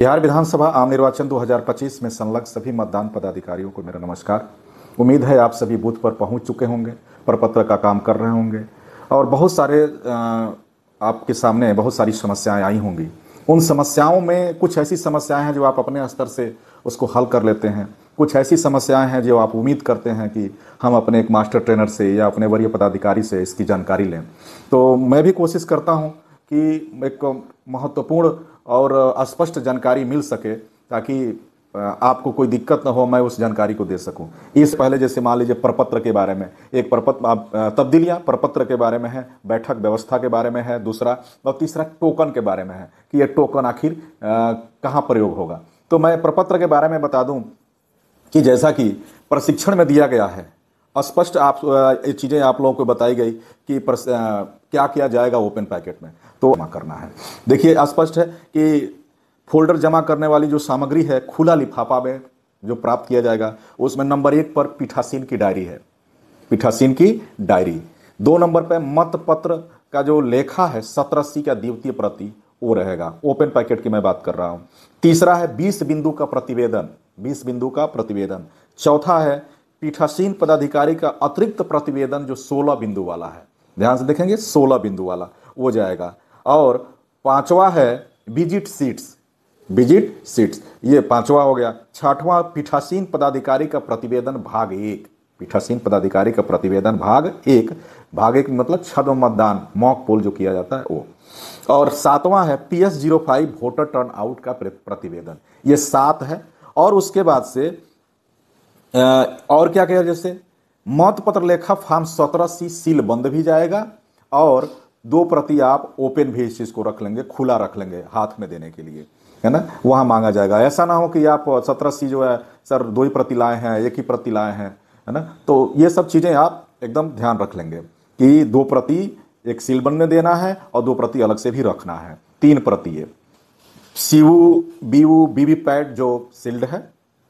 बिहार विधानसभा आम निर्वाचन 2025 में संलग्न सभी मतदान पदाधिकारियों को मेरा नमस्कार। उम्मीद है आप सभी बूथ पर पहुंच चुके होंगे, प्रपत्र का काम कर रहे होंगे और बहुत सारे आपके सामने बहुत सारी समस्याएं आई होंगी। उन समस्याओं में कुछ ऐसी समस्याएं हैं जो आप अपने स्तर से उसको हल कर लेते हैं, कुछ ऐसी समस्याएं हैं जो आप उम्मीद करते हैं कि हम अपने एक मास्टर ट्रेनर से या अपने वरीय पदाधिकारी से इसकी जानकारी लें। तो मैं भी कोशिश करता हूं कि एक महत्वपूर्ण और स्पष्ट जानकारी मिल सके ताकि आपको कोई दिक्कत ना हो, मैं उस जानकारी को दे सकूं। इस पहले जैसे मान लीजिए प्रपत्र के बारे में, एक प्रपत्र तब्दीलियां प्रपत्र के बारे में है, बैठक व्यवस्था के बारे में है दूसरा, और तीसरा टोकन के बारे में है कि ये टोकन आखिर कहाँ प्रयोग होगा। तो मैं प्रपत्र के बारे में बता दूं कि जैसा कि प्रशिक्षण में दिया गया है, स्पष्ट आप ये चीज़ें आप लोगों को बताई गई कि क्या किया जाएगा ओपन पैकेट में, तो जमा करना है। देखिए स्पष्ट है कि फोल्डर जमा करने वाली जो सामग्री है खुला लिफाफा में जो प्राप्त किया जाएगा, उसमें नंबर 1 पर पीठासीन की डायरी है, पीठासीन की डायरी। 2 नंबर पर मत पत्र का जो लेखा है 17C का द्वितीय प्रति वो रहेगा, ओपन पैकेट की मैं बात कर रहा हूं। तीसरा है 20 बिंदु का प्रतिवेदन, 20 बिंदु का प्रतिवेदन। चौथा है पीठासीन पदाधिकारी का अतिरिक्त प्रतिवेदन जो 16 बिंदु वाला है, ध्यान से देखेंगे 16 बिंदु वाला वो जाएगा। और पांचवा है विजिट सीट्स, विजिट सीट्स ये पांचवा हो गया। छठवां पीठासीन पदाधिकारी का प्रतिवेदन भाग 1, पीठासीन पदाधिकारी का प्रतिवेदन भाग 1, भाग 1 मतलब छद्म मतदान मॉक पोल जो किया जाता है वो। और सातवां है PS05 वोटर टर्न आउट का प्रतिवेदन, ये 7 है। और उसके बाद से और क्या कहा, जैसे मत पत्र लेखा फॉर्म 17C सील बंद भी जाएगा और 2 प्रति आप ओपन भी इस चीज को रख लेंगे, खुला रख लेंगे हाथ में देने के लिए, है ना, वहां मांगा जाएगा। ऐसा ना हो कि आप 17C जो है सर 2 ही प्रति लाए हैं, 1 ही प्रति लाए हैं, है ना। तो ये सब चीजें आप एकदम ध्यान रख लेंगे कि 2 प्रति एक सील बंद में देना है और 2 प्रति अलग से भी रखना है। 3 प्रति है सीयू बीयू वीवीपैट जो सील्ड है,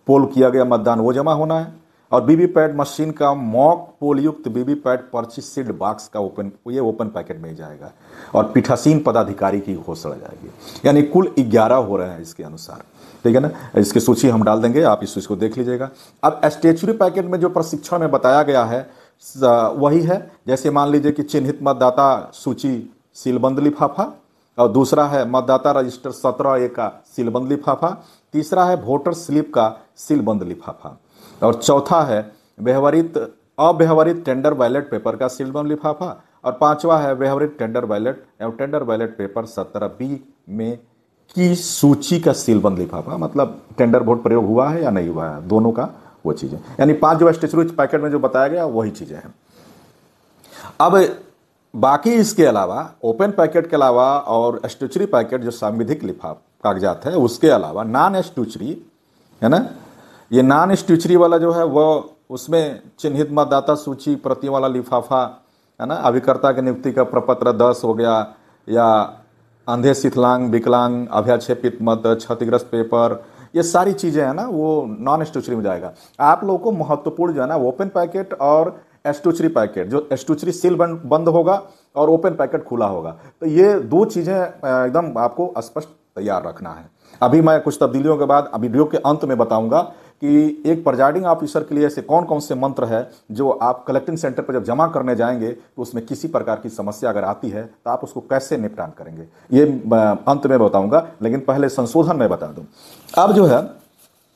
पोल किया गया मतदान वो जमा होना है। और वीवीपैट मशीन का मॉक पोल युक्त वीवीपैट पर्ची सील्ड बॉक्स का ये ओपन पैकेट में ही जाएगा। और पीठासीन पदाधिकारी की घोषणा जाएगी, यानी कुल 11 हो रहे हैं इसके अनुसार, ठीक है ना। इसकी सूची हम डाल देंगे, आप इस सूची को देख लीजिएगा। अब स्टैच्यूरी पैकेट में जो प्रशिक्षण में बताया गया है वही है। जैसे मान लीजिए कि चिन्हित मतदाता सूची सीलबंद लिफाफा, और दूसरा है मतदाता रजिस्टर 17A का सीलबंद लिफाफा, तीसरा है वोटर स्लिप का सीलबंद लिफाफा, और चौथा है अव्यवहारित टेंडर बैलेट पेपर का सीलबंद लिफाफा, और पांचवा है व्यवहारित टेंडर बैलेट एवं टेंडर बैलेट पेपर 17B में की सूची का सीलबंद लिफाफा, मतलब टेंडर वोट प्रयोग हुआ है या नहीं हुआ है, दोनों का वो चीजें, यानी 5 जो स्टैच्यूरी पैकेट में जो बताया गया वही चीजें हैं। अब बाकी इसके अलावा ओपन पैकेट के अलावा और स्टैच्यूरी पैकेट जो सांविधिक लिफाफ कागजात है उसके अलावा नॉन स्टैच्यूरी है ना, ये नॉन स्टैच्यूरी वाला जो है वो उसमें चिन्हित मतदाता सूची प्रति वाला लिफाफा है ना, अभिकर्ता की नियुक्ति का प्रपत्र 10 हो गया, या अंधे शिथिलांग विकलांग अभ्याक्षेपित मत क्षतिग्रस्त पेपर, ये सारी चीजें है ना वो नॉन स्टैच्यूरी में जाएगा। आप लोगों को महत्वपूर्ण जो है ना ओपन पैकेट और स्टैच्यूरी पैकेट, जो स्टैच्यूरी सील बंद होगा और ओपन पैकेट खुला होगा, तो ये 2 चीजें एकदम आपको स्पष्ट तैयार रखना है। अभी मैं कुछ तब्दीलियों के बाद वीडियो के अंत में बताऊंगा कि एक प्रिजाइडिंग ऑफिसर के लिए ऐसे कौन कौन से मंत्र है जो आप कलेक्टिंग सेंटर पर जब जमा करने जाएंगे तो उसमें किसी प्रकार की समस्या अगर आती है तो आप उसको कैसे निपटान करेंगे, ये अंत में बताऊंगा। लेकिन पहले संशोधन में बता दूं। अब जो है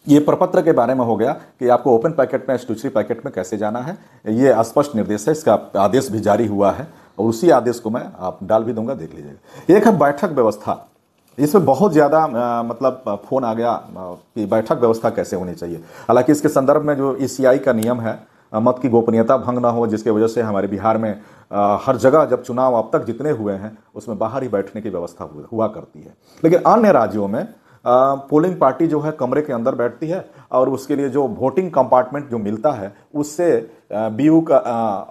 ये प्रपत्र के बारे में हो गया कि आपको ओपन पैकेट में स्टैच्यूरी पैकेट में कैसे जाना है, ये स्पष्ट निर्देश है, इसका आदेश भी जारी हुआ है और उसी आदेश को मैं आप डाल भी दूंगा, देख लीजिएगा। एक है बैठक व्यवस्था, इसमें बहुत ज़्यादा मतलब फोन आ गया कि बैठक व्यवस्था कैसे होनी चाहिए। हालांकि इसके संदर्भ में जो ECI का नियम है, मत की गोपनीयता भंग ना हो, जिसके वजह से हमारे बिहार में हर जगह जब चुनाव अब तक जितने हुए हैं उसमें बाहर ही बैठने की व्यवस्था हुआ करती है। लेकिन अन्य राज्यों में पोलिंग पार्टी जो है कमरे के अंदर बैठती है और उसके लिए जो वोटिंग कंपार्टमेंट जो मिलता है उससे बीयू का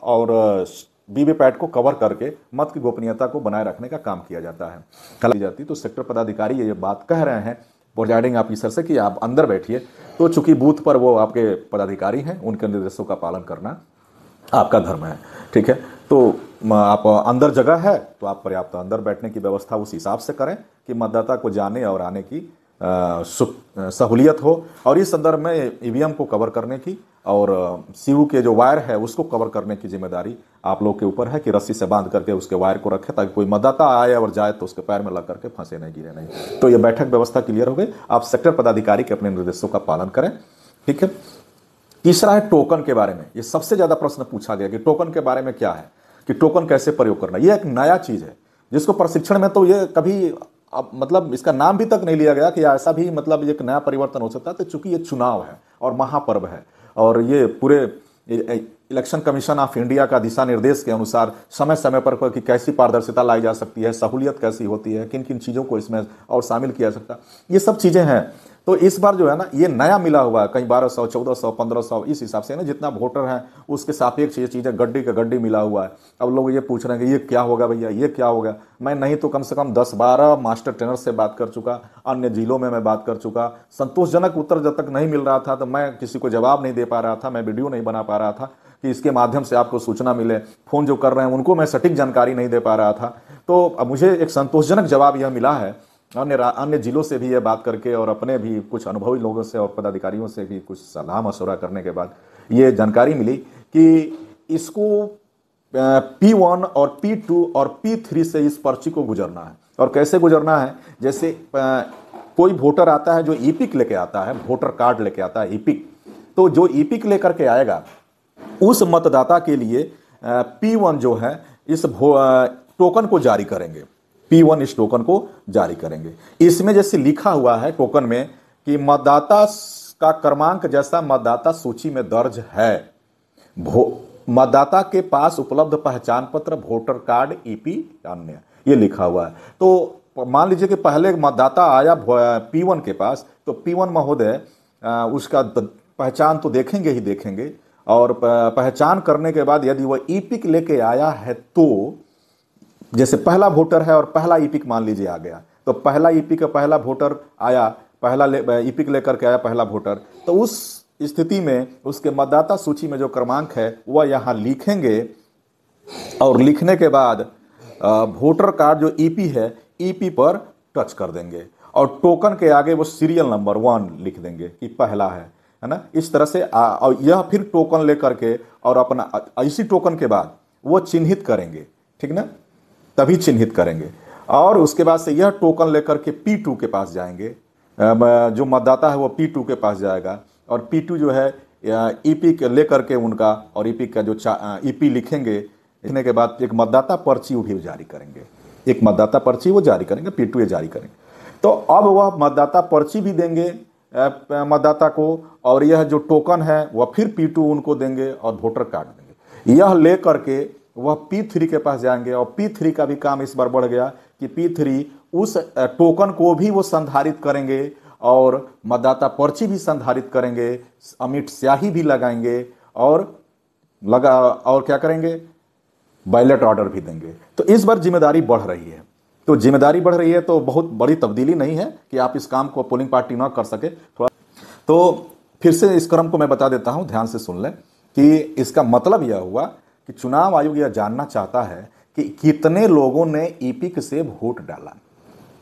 और वीवीपैट को कवर करके मत की गोपनीयता को बनाए रखने का काम किया जाता है। कल जाती तो सेक्टर पदाधिकारी ये बात कह रहे हैं प्रिजाइडिंग ऑफिसर से कि आप अंदर बैठिए, तो चूंकि बूथ पर वो आपके पदाधिकारी हैं, उनके निर्देशों का पालन करना आपका धर्म है, ठीक है। तो आप अंदर जगह है तो आप पर्याप्त अंदर बैठने की व्यवस्था उस हिसाब से करें कि मतदाता को जाने और आने की सहूलियत हो। और इस संदर्भ में ईवीएम को कवर करने की और सीयू के जो वायर है उसको कवर करने की जिम्मेदारी आप लोग के ऊपर है कि रस्सी से बांध करके उसके वायर को रखें, ताकि कोई मतदाता आए और जाए तो उसके पैर में लग करके फंसे नहीं, गिरे नहीं। तो ये बैठक व्यवस्था क्लियर हो गई। आप सेक्टर पदाधिकारी के अपने निर्देशों का पालन करें, ठीक है। तीसरा है टोकन के बारे में। ये सबसे ज्यादा प्रश्न पूछा गया कि टोकन के बारे में क्या है, कि टोकन कैसे प्रयोग करना। ये एक नया चीज है जिसको प्रशिक्षण में तो ये कभी मतलब इसका नाम भी तक नहीं लिया गया कि ऐसा भी मतलब एक नया परिवर्तन हो सकता है। तो चूंकि ये चुनाव है और महापर्व है और ये पूरे इलेक्शन कमीशन ऑफ इंडिया का दिशा निर्देश के अनुसार समय समय पर कि कैसी पारदर्शिता लाई जा सकती है, सहूलियत कैसी होती है, किन किन चीज़ों को इसमें और शामिल किया जा सकता है, ये सब चीज़ें हैं। तो इस बार जो है ना ये नया मिला हुआ है, कहीं 1200, 1400, 1500 इस हिसाब से ना जितना वोटर है उसके सापेक्ष ये चीज़ें गड्डी का गड्डी मिला हुआ है। अब लोग ये पूछ रहे हैं कि ये क्या होगा भैया, ये क्या होगा। मैं नहीं तो कम से कम 10-12 मास्टर ट्रेनर से बात कर चुका, अन्य जिलों में मैं बात कर चुका। संतोषजनक उत्तर जब तक नहीं मिल रहा था तो मैं किसी को जवाब नहीं दे पा रहा था, मैं वीडियो नहीं बना पा रहा था कि इसके माध्यम से आपको सूचना मिले। फ़ोन जो कर रहे हैं उनको मैं सटीक जानकारी नहीं दे पा रहा था। तो अब मुझे एक संतोषजनक जवाब यह मिला है अन्य जिलों से भी ये बात करके और अपने भी कुछ अनुभवी लोगों से और पदाधिकारियों से भी कुछ सलाह मशवरा करने के बाद ये जानकारी मिली कि इसको P1 और P2 और P3 से इस पर्ची को गुजरना है। और कैसे गुजरना है, जैसे कोई वोटर आता है जो ईपिक लेके आता है, वोटर कार्ड लेके आता है ईपिक, तो जो ईपिक लेकर के आएगा उस मतदाता के लिए P1 जो है इस टोकन को जारी करेंगे। P1 इस टोकन को जारी करेंगे। इसमें जैसे लिखा हुआ है टोकन में कि मतदाता का क्रमांक जैसा मतदाता सूची में दर्ज है, मतदाता के पास उपलब्ध पहचान पत्र, वोटर कार्ड, ईपी अन्य, ये लिखा हुआ है। तो मान लीजिए कि पहले मतदाता आया P1 के पास, तो P1 महोदय उसका पहचान तो देखेंगे ही देखेंगे, और पहचान करने के बाद यदि वह ईपिक लेके आया है तो जैसे पहला वोटर है और पहला ईपिक मान लीजिए आ गया, तो पहला ईपिक पहला वोटर आया, पहला ईपिक लेकर के आया पहला वोटर, तो उस स्थिति में उसके मतदाता सूची में जो क्रमांक है वह यहाँ लिखेंगे और लिखने के बाद वोटर कार्ड जो ईपी है ईपी पर टच कर देंगे और टोकन के आगे वो सीरियल नंबर 1 लिख देंगे कि पहला है ना। इस तरह से और यह फिर टोकन लेकर के और अपना इसी टोकन के बाद वो चिन्हित करेंगे, ठीक ना, तभी चिन्हित करेंगे। और उसके बाद से यह टोकन लेकर के P2 के पास जाएंगे, जो मतदाता है वो P2 के पास जाएगा और P2 जो है ईपी लेकर के उनका और ईपी का जो ईपी लिखेंगे, लिखने के बाद एक मतदाता पर्ची वो भी जारी करेंगे, एक मतदाता पर्ची वो जारी करेंगे, P2 ये जारी करेंगे। तो अब वह मतदाता पर्ची भी देंगे मतदाता को और यह जो टोकन है वह फिर P2 उनको देंगे और वोटर कार्ड देंगे। यह ले करके वह P3 के पास जाएंगे और P3 का भी काम इस बार बढ़ गया कि P3 उस टोकन को भी वो संधारित करेंगे और मतदाता पर्ची भी संधारित करेंगे, अमिट स्याही भी लगाएंगे और क्या करेंगे, बैलेट ऑर्डर भी देंगे। तो इस बार जिम्मेदारी बढ़ रही है। तो जिम्मेदारी बढ़ रही है तो बहुत बड़ी तब्दीली नहीं है कि आप इस काम को पोलिंग पार्टी ना कर सके थोड़ा। तो फिर से इस क्रम को मैं बता देता हूं, ध्यान से सुन लें कि इसका मतलब यह हुआ कि चुनाव आयोग यह जानना चाहता है कि कितने लोगों ने ईपिक से वोट डाला,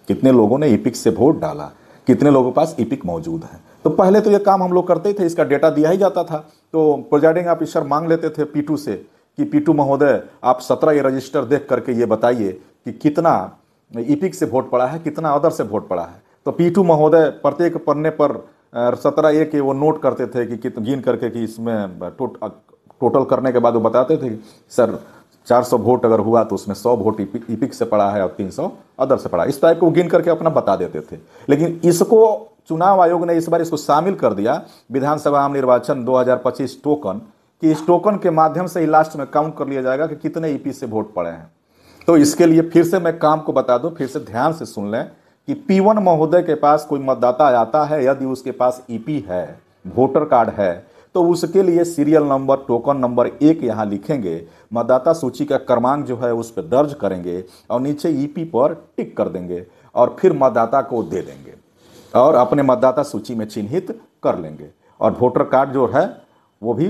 कितने लोगों ने ईपिक से वोट डाला, कितने लोगों के पास ईपिक मौजूद है। तो पहले तो यह काम हम लोग करते थे, इसका डेटा दिया ही जाता था। तो प्रिजाइडिंग ऑफिसर मांग लेते थे P2 से कि P2 महोदय आप 17 ये रजिस्टर देख करके ये बताइए कि कितना ईपिक से वोट पड़ा है, कितना अदर से वोट पड़ा है। तो P2 महोदय प्रत्येक पन्ने पर 17A के वो नोट करते थे कि कितना गिन करके कि इसमें टोटल करने के बाद वो बताते थे कि सर 400 वोट अगर हुआ तो उसमें 100 वोट ईपिक से पड़ा है और 300 अदर से पड़ा। इस टाइप को गिन करके अपना बता देते थे। लेकिन इसको चुनाव आयोग ने इस बार इसको शामिल कर दिया विधानसभा आम निर्वाचन 2025 टोकन, कि इस टोकन के माध्यम से ही लास्ट में काउंट कर लिया जाएगा कि कितने ईपी से वोट पड़े हैं। तो इसके लिए फिर से मैं काम को बता दूं, फिर से ध्यान से सुन लें कि P1 महोदय के पास कोई मतदाता आता है, यदि उसके पास ईपी है, वोटर कार्ड है, तो उसके लिए सीरियल नंबर टोकन नंबर 1 यहाँ लिखेंगे, मतदाता सूची का क्रमांक जो है उस पर दर्ज करेंगे और नीचे ईपी पर टिक कर देंगे और फिर मतदाता को दे देंगे और अपने मतदाता सूची में चिन्हित कर लेंगे। और वोटर कार्ड जो है वो भी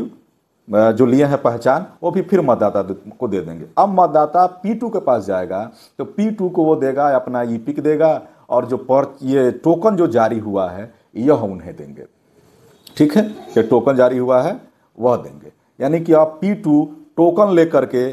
जो लिए हैं पहचान, वो भी फिर मतदाता को दे देंगे। अब मतदाता P2 के पास जाएगा तो P2 को वो देगा, अपना ईपिक देगा और जो ये टोकन जो जारी हुआ है यह उन्हें देंगे। ठीक है, ये टोकन जारी हुआ है वह देंगे। यानी कि आप P2 टोकन लेकर के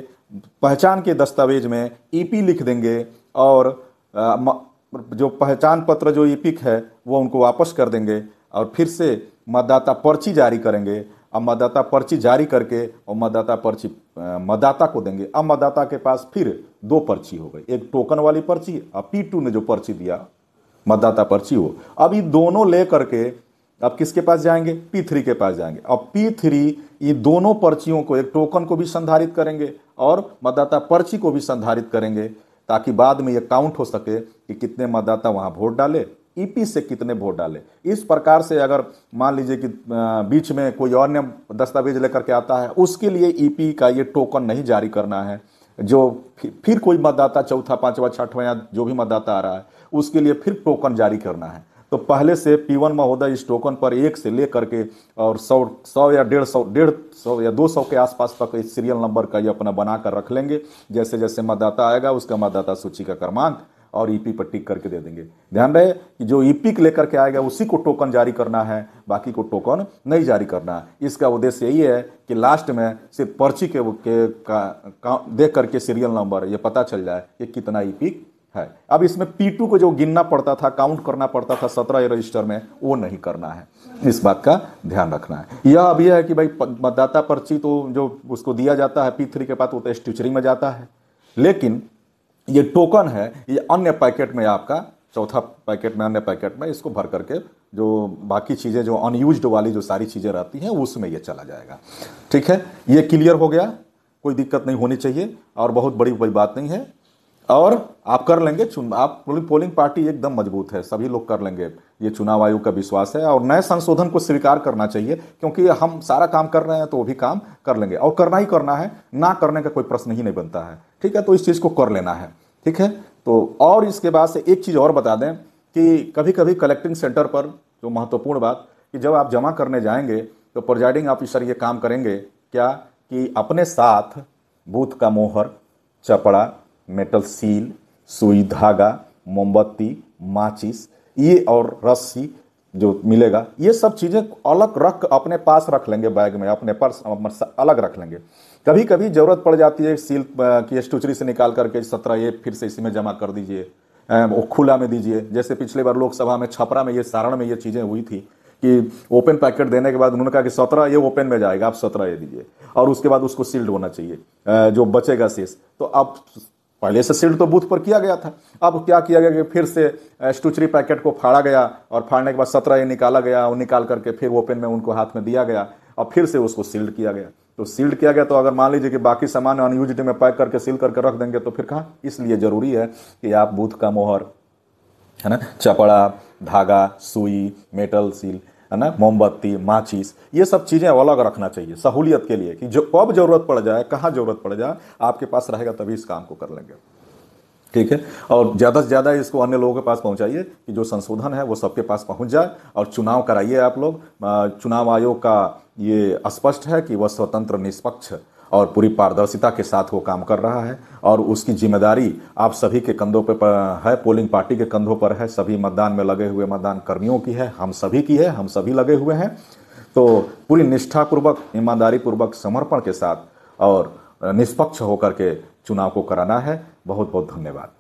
पहचान के दस्तावेज में EP लिख देंगे और जो पहचान पत्र जो EPIC है वो उनको वापस कर देंगे और फिर से मतदाता पर्ची जारी करेंगे। अब मतदाता पर्ची जारी करके और मतदाता पर्ची मतदाता को देंगे। अब मतदाता के पास फिर 2 पर्ची हो गई, एक टोकन वाली पर्ची और P2 ने जो पर्ची दिया मतदाता पर्ची हो। अब ये दोनों ले करके अब किसके पास जाएंगे? P3 के पास जाएंगे। अब P3 ये दोनों पर्चियों को, एक टोकन को भी संधारित करेंगे और मतदाता पर्ची को भी संधारित करेंगे ताकि बाद में ये काउंट हो सके कि कितने मतदाता वहां वोट डाले, EP से कितने वोट डाले। इस प्रकार से अगर मान लीजिए कि बीच में कोई अन्य दस्तावेज लेकर के आता है, उसके लिए EP का ये टोकन नहीं जारी करना है। जो फिर कोई मतदाता चौथा, पांचवा, छठवां या जो भी मतदाता आ रहा है उसके लिए फिर टोकन जारी करना है। तो पहले से P1 महोदय इस टोकन पर 1 से लेकर के और 100 या 150 या 200 के आसपास तक इस सीरियल नंबर का ये अपना बना कर रख लेंगे। जैसे जैसे मतदाता आएगा उसका मतदाता सूची का क्रमांक और EP पर टिक करके दे देंगे। ध्यान रहे कि जो EPIC लेकर के आएगा उसी को टोकन जारी करना है, बाकी को टोकन नहीं जारी करना है। इसका उद्देश्य यही है कि लास्ट में सिर्फ पर्ची के देख करके सीरियल नंबर ये पता चल जाए कि कितना EPIC है। अब इसमें P2 को जो गिनना पड़ता था, काउंट करना पड़ता था 17 रजिस्टर में, वो नहीं करना है। इस बात का ध्यान रखना है। यह अब यह है कि भाई मतदाता पर्ची तो जो उसको दिया जाता है P3 के पास वो तो स्टूचरी में जाता है, लेकिन ये टोकन है ये अन्य पैकेट में, आपका चौथा पैकेट में, अन्य पैकेट में इसको भर करके जो बाकी चीज़ें जो अनयूज्ड वाली जो सारी चीज़ें रहती हैं उसमें ये चला जाएगा। ठीक है, ये क्लियर हो गया, कोई दिक्कत नहीं होनी चाहिए और बहुत बड़ी कोई बात नहीं है। और आप कर लेंगे, आप पोलिंग पार्टी एकदम मजबूत है, सभी लोग कर लेंगे, ये चुनाव आयोग का विश्वास है। और नए संशोधन को स्वीकार करना चाहिए क्योंकि हम सारा काम कर रहे हैं तो वो भी काम कर लेंगे और करना ही करना है, ना करने का कोई प्रश्न ही नहीं बनता है। ठीक है, तो इस चीज़ को कर लेना है। ठीक है, तो और इसके बाद से एक चीज़ और बता दें कि कभी कभी कलेक्टिंग सेंटर पर जो महत्वपूर्ण बात कि जब आप जमा करने जाएंगे तो प्रिजाइडिंग ऑफिसर ये काम करेंगे क्या कि अपने साथ बूथ का मोहर, चपड़ा, मेटल सील, सुई, धागा, मोमबत्ती, माचिस ये और रस्सी जो मिलेगा, ये सब चीज़ें अलग रख अपने पास रख लेंगे, बैग में अपने पर्स अलग रख लेंगे। कभी कभी ज़रूरत पड़ जाती है सील की स्टूचरी से निकाल करके 17A फिर से इसी में जमा कर दीजिए, वो खुला में दीजिए। जैसे पिछले बार लोकसभा में छपरा में ये सारण में ये चीज़ें हुई थी कि ओपन पैकेट देने के बाद उन्होंने कहा कि 17A ओपन में जाएगा, आप 17A दीजिए और उसके बाद उसको सील्ड होना चाहिए जो बचेगा शेष। तो अब पहले से सील्ड तो बूथ पर किया गया था, अब क्या किया गया कि फिर से स्टूचरी पैकेट को फाड़ा गया और फाड़ने के बाद 17A निकाला गया और निकाल करके फिर ओपन में उनको हाथ में दिया गया और फिर से उसको सील्ड किया गया। तो सील्ड किया गया तो अगर मान लीजिए कि बाकी सामान अनयूज्ड में पैक करके सील करके रख देंगे तो फिर कहाँ, इसलिए जरूरी है कि आप बूथ का मोहर है ना, चपड़ा, धागा, सुई, मेटल सील है ना, मोमबत्ती, माचिस ये सब चीज़ें अलग रखना चाहिए सहूलियत के लिए कि जो कब जरूरत पड़ जाए, कहाँ जरूरत पड़ जाए, आपके पास रहेगा तभी इस काम को कर लेंगे। ठीक है, और ज़्यादा से ज़्यादा इसको अन्य लोगों के पास पहुंचाइए कि जो संशोधन है वो सबके पास पहुंच जाए और चुनाव कराइए आप लोग। चुनाव आयोग का ये स्पष्ट है कि वह स्वतंत्र, निष्पक्ष और पूरी पारदर्शिता के साथ वो काम कर रहा है और उसकी जिम्मेदारी आप सभी के कंधों पर है, पोलिंग पार्टी के कंधों पर है, सभी मतदान में लगे हुए मतदान कर्मियों की है, हम सभी की है, हम सभी लगे हुए हैं। तो पूरी निष्ठापूर्वक, ईमानदारी पूर्वक, समर्पण के साथ और निष्पक्ष होकर के चुनाव को कराना है। बहुत बहुत धन्यवाद।